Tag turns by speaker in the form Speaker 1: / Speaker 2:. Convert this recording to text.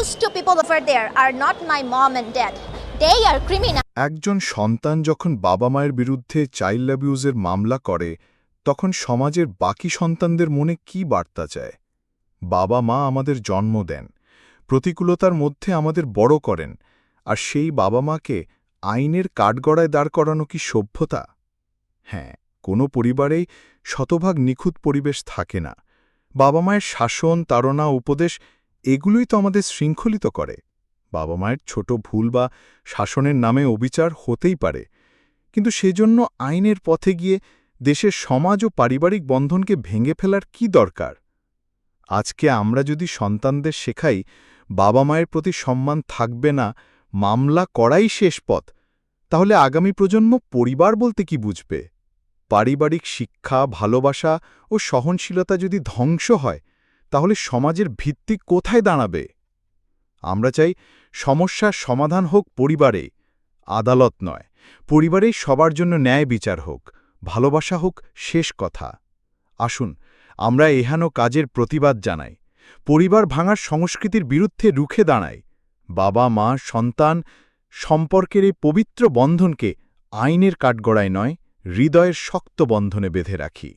Speaker 1: Those two people over there are not my mom and dad. They are criminals.
Speaker 2: একজন সন্তান যখন বাবা মায়ের বিরুদ্ধে চাইল্ড অ্যাবিউজের মামলা করে তখন সমাজের বাকি সন্তানদের মনে কি বার্তা চায়? বাবা মা আমাদের জন্ম দেন, প্রতিকূলতার মধ্যে আমাদের বড় করেন, আর সেই বাবা মাকে আইনের কাঠগড়ায় দাঁড় করানো কি সভ্যতা? হ্যাঁ, কোনো পরিবারেই শতভাগ নিখুঁত পরিবেশ থাকে না। বাবা মায়ের শাসন, তাড়না, উপদেশ এগুলোই তো আমাদের শৃঙ্খলিত করে। বাবা মায়ের ছোট ভুল বা শাসনের নামে অবিচার হতেই পারে, কিন্তু সেজন্য আইনের পথে গিয়ে দেশের সমাজ ও পারিবারিক বন্ধনকে ভেঙে ফেলার কি দরকার? আজকে আমরা যদি সন্তানদের শেখাই বাবা মায়ের প্রতি সম্মান থাকবে না, মামলা করাই শেষ পথ, তাহলে আগামী প্রজন্ম পরিবার বলতে কি বুঝবে? পারিবারিক শিক্ষা, ভালোবাসা ও সহনশীলতা যদি ধ্বংস হয় তাহলে সমাজের ভিত্তি কোথায় দাঁড়াবে? আমরা চাই সমস্যার সমাধান হোক পরিবারে, আদালত নয়। পরিবারেই সবার জন্য ন্যায় বিচার হোক, ভালোবাসা হোক শেষ কথা। আসুন আমরা এহেন কাজের প্রতিবাদ জানাই, পরিবার ভাঙার সংস্কৃতির বিরুদ্ধে রুখে দাঁড়াই। বাবা মা সন্তান সম্পর্কের এই পবিত্র বন্ধনকে আইনের কাঠগড়ায় নয়, হৃদয়ের শক্ত বন্ধনে বেঁধে রাখি।